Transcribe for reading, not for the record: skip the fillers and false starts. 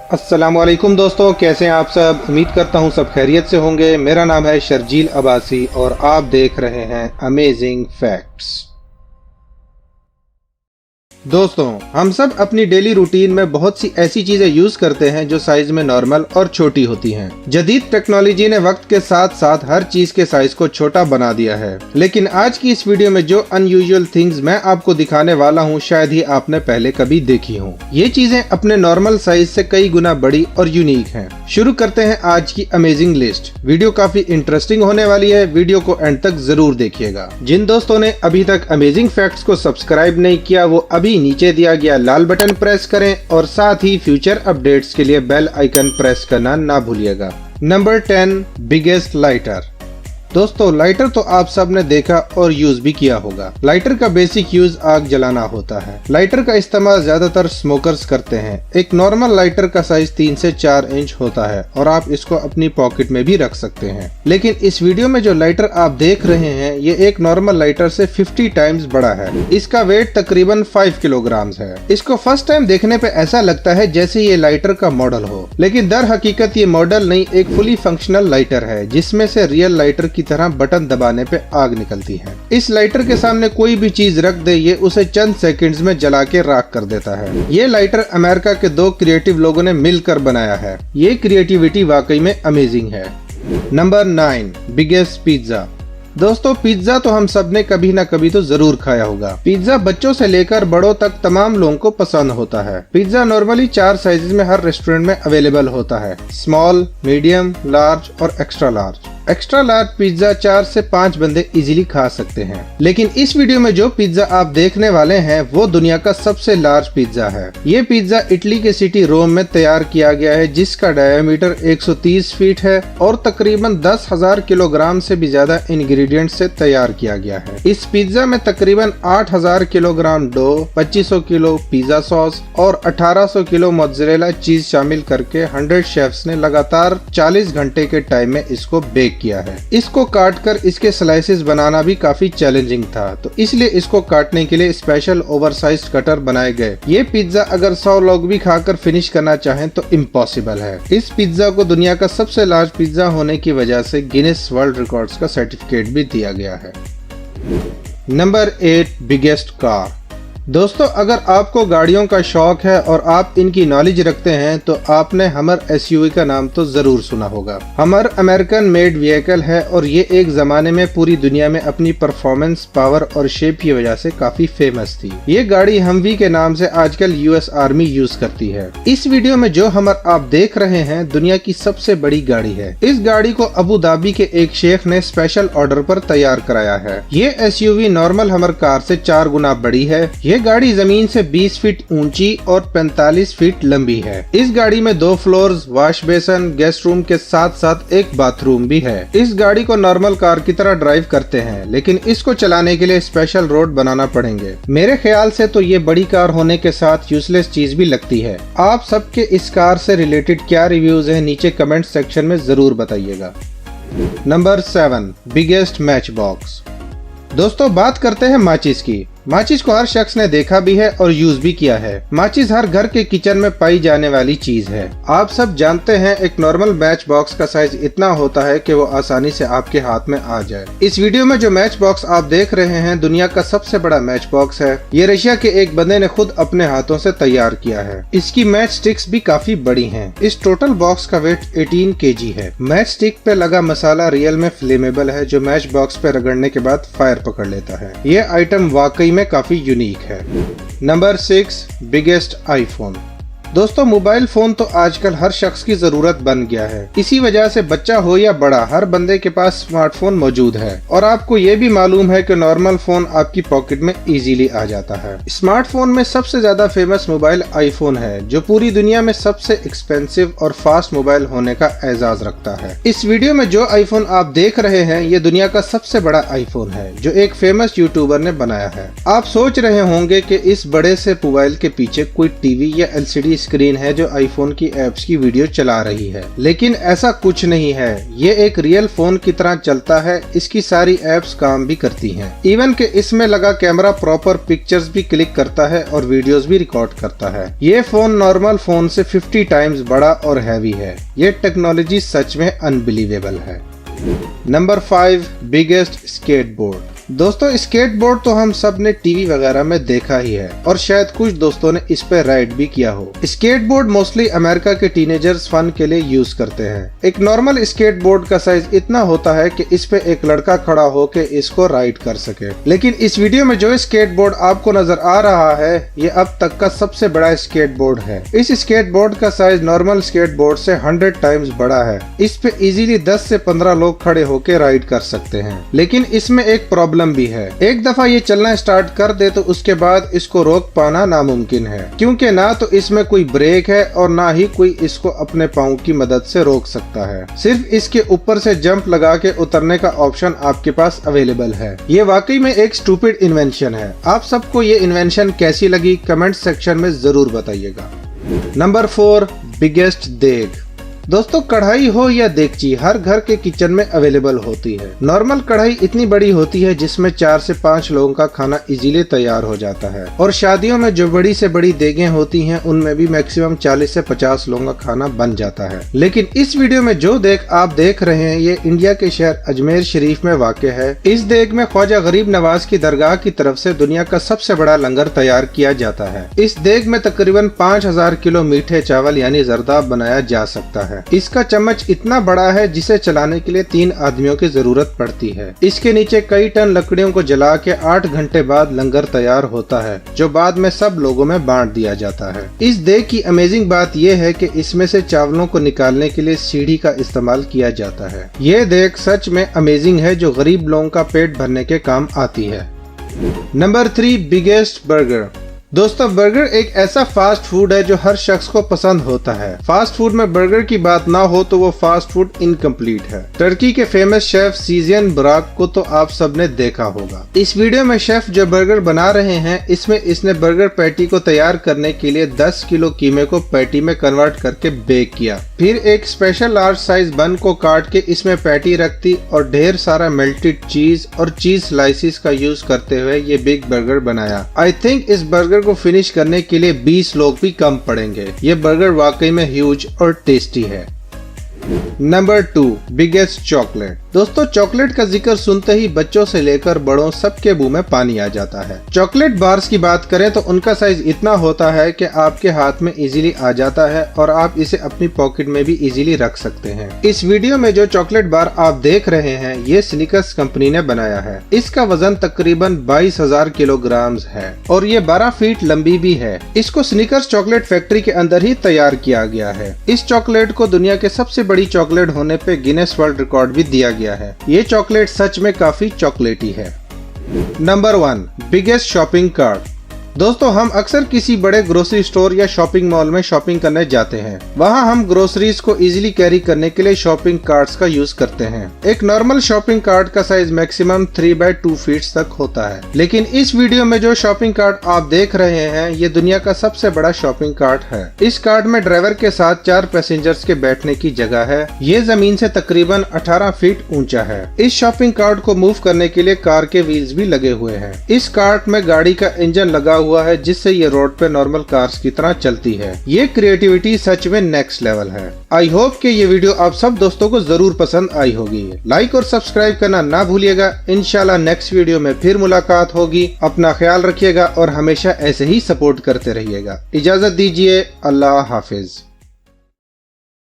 अस्सलामुअलैकुम दोस्तों, कैसे हैं आप सब। उम्मीद करता हूं सब खैरियत से होंगे। मेरा नाम है शर्जील अब्बासी और आप देख रहे हैं अमेजिंग फैक्ट्स। दोस्तों, हम सब अपनी डेली रूटीन में बहुत सी ऐसी चीजें यूज करते हैं जो साइज में नॉर्मल और छोटी होती हैं। जदीद टेक्नोलॉजी ने वक्त के साथ साथ हर चीज के साइज को छोटा बना दिया है, लेकिन आज की इस वीडियो में जो अनयूजुअल थिंग्स मैं आपको दिखाने वाला हूँ शायद ही आपने पहले कभी देखी हो। ये चीजें अपने नॉर्मल साइज से कई गुना बड़ी और यूनिक हैं। शुरू करते हैं आज की अमेजिंग लिस्ट। वीडियो काफी इंटरेस्टिंग होने वाली है, वीडियो को एंड तक जरूर देखिएगा। जिन दोस्तों ने अभी तक अमेजिंग फैक्ट्स को सब्सक्राइब नहीं किया वो अभी नीचे दिया गया लाल बटन प्रेस करें और साथ ही फ्यूचर अपडेट्स के लिए बेल आइकन प्रेस करना ना भूलिएगा। Number 10, biggest lighter. दोस्तों, लाइटर तो आप सब ने देखा और यूज भी किया होगा। लाइटर का बेसिक यूज आग जलाना होता है। लाइटर का इस्तेमाल ज्यादातर स्मोकर्स करते हैं। एक नॉर्मल लाइटर का साइज 3 से 4 इंच होता है और आप इसको अपनी पॉकेट में भी रख सकते हैं। लेकिन इस वीडियो में जो लाइटर आप देख रहे हैं ये एक नॉर्मल लाइटर से 50 टाइम्स बड़ा है। इसका वेट तकरीबन 5 किलोग्राम है। इसको फर्स्ट टाइम देखने पे ऐसा लगता है जैसे ये लाइटर का मॉडल हो, लेकिन दर हकीकत ये मॉडल नहीं, एक फुली फंक्शनल लाइटर है जिसमें से रियल लाइटर की तरह बटन दबाने पे आग निकलती है। इस लाइटर के सामने कोई भी चीज रख दे ये उसे चंद सेकंड्स में जला के राख कर देता है। ये लाइटर अमेरिका के 2 क्रिएटिव लोगों ने मिलकर बनाया है। ये क्रिएटिविटी वाकई में अमेजिंग है। Number 9, biggest pizza. दोस्तों, पिज्जा तो हम सब ने कभी ना कभी तो जरूर खाया होगा। पिज्जा बच्चों से लेकर बड़ों तक तमाम लोगों को पसंद होता है। पिज्जा नॉर्मली 4 साइजेस में हर रेस्टोरेंट में अवेलेबल होता है: स्मॉल, मीडियम, लार्ज और extra large. Extra large pizza 4 से 5 बंदे इजीली खा सकते हैं। लेकिन इस वीडियो में जो पिज्जा आप देखने वाले हैं वो दुनिया का सबसे लार्ज पिज्जा है। ये पिज्जा इटली के सिटी रोम में तैयार किया गया है, जिसका डायमीटर 130 फीट है और तकरीबन 10,000 किलोग्राम से भी ज्यादा इंग्रेडिएंट से तैयार किया गया है। इस पिज्जा में तकरीबन 8,000 kilogram dough, 2500 kilo pizza sauce और 1800 किलो मोज़रेला चीज शामिल करके 100 शेफ्स ने लगातार 40 घंटे के टाइम में इसको बेक किया है। इसको काट कर इसके स्लाइसेस बनाना भी काफी चैलेंजिंग था, तो इसलिए इसको काटने के लिए स्पेशल ओवरसाइज्ड कटर बनाए गए। ये पिज्जा अगर 100 लोग भी खाकर फिनिश करना चाहें तो इम्पॉसिबल है। इस पिज्जा को दुनिया का सबसे लार्ज पिज्जा होने की वजह से गिनेस वर्ल्ड रिकॉर्ड्स का सर्टिफिकेट भी दिया गया है। Number 8, biggest car. दोस्तों, अगर आपको गाड़ियों का शौक है और आप इनकी नॉलेज रखते हैं तो आपने हमर एसयूवी का नाम तो जरूर सुना होगा। हमर अमेरिकन मेड व्हीकल है और ये एक जमाने में पूरी दुनिया में अपनी परफॉर्मेंस, पावर और शेप की वजह से काफी फेमस थी। ये गाड़ी हमवी के नाम से आजकल यूएस आर्मी यूज करती है। इस वीडियो में जो हमर आप देख रहे हैं दुनिया की सबसे बड़ी गाड़ी है। इस गाड़ी को अबू धाबी के एक शेख ने स्पेशल ऑर्डर पर तैयार कराया है। ये एसयूवी नॉर्मल हमर कार से 4 गुना बड़ी है। ये गाड़ी जमीन से 20 फीट ऊंची और 45 फीट लंबी है। इस गाड़ी में 2 floors, wash basin, guest room के साथ साथ एक बाथरूम भी है। इस गाड़ी को नॉर्मल कार की तरह ड्राइव करते हैं, लेकिन इसको चलाने के लिए स्पेशल रोड बनाना पड़ेंगे। मेरे ख्याल से तो ये बड़ी कार होने के साथ यूजलेस चीज भी लगती है। आप सबके इस कार से रिलेटेड क्या रिव्यूज हैं नीचे कमेंट सेक्शन में जरूर बताइएगा। Number 7, biggest match box. दोस्तों, बात करते हैं माचिस की। माचिस को हर शख्स ने देखा भी है और यूज भी किया है। माचिस हर घर के किचन में पाई जाने वाली चीज है। आप सब जानते हैं एक नॉर्मल मैच बॉक्स का साइज इतना होता है कि वो आसानी से आपके हाथ में आ जाए। इस वीडियो में जो मैच बॉक्स आप देख रहे हैं दुनिया का सबसे बड़ा मैच बॉक्स है। ये रशिया के एक बंदे ने खुद अपने हाथों से तैयार किया है। इसकी मैच स्टिक्स भी काफी बड़ी है। इस टोटल बॉक्स का वेट 18 kg है। मैच स्टिक पे लगा मसाला रियल में फ्लेमेबल है जो मैच बॉक्स पे रगड़ने के बाद फायर पकड़ लेता है। ये आइटम वाकई में काफी यूनिक है। Number 6, biggest iPhone. दोस्तों, मोबाइल फोन तो आजकल हर शख्स की जरूरत बन गया है। इसी वजह से बच्चा हो या बड़ा हर बंदे के पास स्मार्टफोन मौजूद है। और आपको ये भी मालूम है कि नॉर्मल फोन आपकी पॉकेट में इजीली आ जाता है। स्मार्टफोन में सबसे ज्यादा फेमस मोबाइल आईफोन है, जो पूरी दुनिया में सबसे एक्सपेंसिव और फास्ट मोबाइल होने का एजाज रखता है। इस वीडियो में जो आईफोन आप देख रहे हैं ये दुनिया का सबसे बड़ा आईफोन है जो एक फेमस यूट्यूबर ने बनाया है। आप सोच रहे होंगे कि इस बड़े से मोबाइल के पीछे कोई टीवी या LCD स्क्रीन है जो आईफोन की एप्स की वीडियो चला रही है, लेकिन ऐसा कुछ नहीं है। ये एक रियल फोन की तरह चलता है, इसकी सारी एप्स काम भी करती हैं। इवन के इसमें लगा कैमरा प्रॉपर पिक्चर्स भी क्लिक करता है और वीडियोस भी रिकॉर्ड करता है। ये फोन नॉर्मल फोन से 50 टाइम्स बड़ा और हैवी है। ये टेक्नोलॉजी सच में अनबिलीवेबल है। Number 5, biggest skateboard. दोस्तों, स्केटबोर्ड तो हम सब ने टीवी वगैरह में देखा ही है और शायद कुछ दोस्तों ने इस पे राइड भी किया हो। स्केटबोर्ड मोस्टली अमेरिका के टीनेजर्स फन के लिए यूज करते हैं। एक नॉर्मल स्केटबोर्ड का साइज इतना होता है कि इस पे एक लड़का खड़ा होकर इसको राइड कर सके, लेकिन इस वीडियो में जो स्केटबोर्ड आपको नजर आ रहा है ये अब तक का सबसे बड़ा स्केटबोर्ड है। इस स्केटबोर्ड का साइज नॉर्मल स्केटबोर्ड से 100 टाइम्स बड़ा है। इस पे इजीली 10 से 15 लोग खड़े होकर राइड कर सकते हैं, लेकिन इसमें एक प्रॉब्लम भी है। एक दफा ये चलना स्टार्ट कर दे तो उसके बाद इसको रोक पाना नामुमकिन है, क्योंकि ना तो इसमें कोई ब्रेक है और ना ही कोई इसको अपने पाँव की मदद से रोक सकता है। सिर्फ इसके ऊपर से जंप लगा के उतरने का ऑप्शन आपके पास अवेलेबल है। ये वाकई में एक स्टूपिड इन्वेंशन है। आप सबको ये इन्वेंशन कैसी लगी कमेंट सेक्शन में जरूर बताइएगा। नंबर 4, बिगेस्ट देग। दोस्तों, कढ़ाई हो या देगची हर घर के किचन में अवेलेबल होती है। नॉर्मल कढ़ाई इतनी बड़ी होती है जिसमें 4 से 5 लोगों का खाना इजीली तैयार हो जाता है, और शादियों में जो बड़ी से बड़ी देगें होती हैं उनमें भी मैक्सिमम 40 से 50 लोगों का खाना बन जाता है। लेकिन इस वीडियो में जो देग आप देख रहे हैं ये इंडिया के शहर अजमेर शरीफ में वाक़ है। इस देग में ख्वाजा गरीब नवाज की दरगाह की तरफ से दुनिया का सबसे बड़ा लंगर तैयार किया जाता है। इस देग में तकरीबन 5000 किलो मीठे चावल यानी जरदाब बनाया जा सकता है। इसका चम्मच इतना बड़ा है जिसे चलाने के लिए 3 आदमियों की जरूरत पड़ती है। इसके नीचे कई टन लकड़ियों को जला के 8 घंटे बाद लंगर तैयार होता है, जो बाद में सब लोगों में बांट दिया जाता है। इस देग की अमेजिंग बात यह है कि इसमें से चावलों को निकालने के लिए सीढ़ी का इस्तेमाल किया जाता है। ये देग सच में अमेजिंग है जो गरीब लोगों का पेट भरने के काम आती है। Number 3, biggest burger. दोस्तों, बर्गर एक ऐसा फास्ट फूड है जो हर शख्स को पसंद होता है। फास्ट फूड में बर्गर की बात ना हो तो वो फास्ट फूड इनकम्प्लीट है। टर्की के फेमस शेफ सीजियन ब्राक को तो आप सबने देखा होगा। इस वीडियो में शेफ जो बर्गर बना रहे हैं इसमें इसने बर्गर पैटी को तैयार करने के लिए 10 किलो कीमे को पैटी में कन्वर्ट करके बेक किया, फिर एक स्पेशल लार्ज साइज बन को काट के इसमें पैटी रख दी और ढेर सारा मेल्टेड चीज और चीज स्लाइसिस का यूज करते हुए ये बिग बर्गर बनाया। आई थिंक इस बर्गर को फिनिश करने के लिए 20 लोग भी कम पड़ेंगे। ये बर्गर वाकई में ह्यूज और टेस्टी है। Number 2, biggest chocolate. दोस्तों, चॉकलेट का जिक्र सुनते ही बच्चों से लेकर बड़ों सबके मुंह में पानी आ जाता है। चॉकलेट बार्स की बात करें तो उनका साइज इतना होता है कि आपके हाथ में इजीली आ जाता है और आप इसे अपनी पॉकेट में भी इजीली रख सकते हैं। इस वीडियो में जो चॉकलेट बार आप देख रहे हैं ये स्निकर्स कंपनी ने बनाया है। इसका वजन तकरीबन 22,000 किलोग्राम है और ये 12 फीट लंबी भी है। इसको स्निकर्स चॉकलेट फैक्ट्री के अंदर ही तैयार किया गया है। इस चॉकलेट को दुनिया के सबसे बड़ी चॉकलेट होने पे गिनेस वर्ल्ड रिकॉर्ड भी दिया गया है। ये चॉकलेट सच में काफी चॉकलेटी है। Number 1, biggest shopping cart. दोस्तों, हम अक्सर किसी बड़े ग्रोसरी स्टोर या शॉपिंग मॉल में शॉपिंग करने जाते हैं। वहाँ हम ग्रोसरीज को इजीली कैरी करने के लिए शॉपिंग कार्ट्स का यूज करते हैं। एक नॉर्मल शॉपिंग कार्ट का साइज मैक्सिमम 3x2 फीट तक होता है, लेकिन इस वीडियो में जो शॉपिंग कार्ट आप देख रहे हैं ये दुनिया का सबसे बड़ा शॉपिंग कार्ट है। इस कार्ट में ड्राइवर के साथ 4 पैसेंजर्स के बैठने की जगह है। ये जमीन से तकरीबन 18 फीट ऊंचा है। इस शॉपिंग कार्ट को मूव करने के लिए कार के व्हील्स भी लगे हुए हैं। इस कार्ट में गाड़ी का इंजन लगा हुआ है जिससे ये रोड पे नॉर्मल कार्स की तरह चलती है। ये क्रिएटिविटी सच में नेक्स्ट लेवल है। आई होप कि ये वीडियो आप सब दोस्तों को जरूर पसंद आई होगी। लाइक और सब्सक्राइब करना ना भूलिएगा। इंशाल्लाह नेक्स्ट वीडियो में फिर मुलाकात होगी। अपना ख्याल रखिएगा और हमेशा ऐसे ही सपोर्ट करते रहिएगा। इजाजत दीजिए। अल्लाह हाफिज।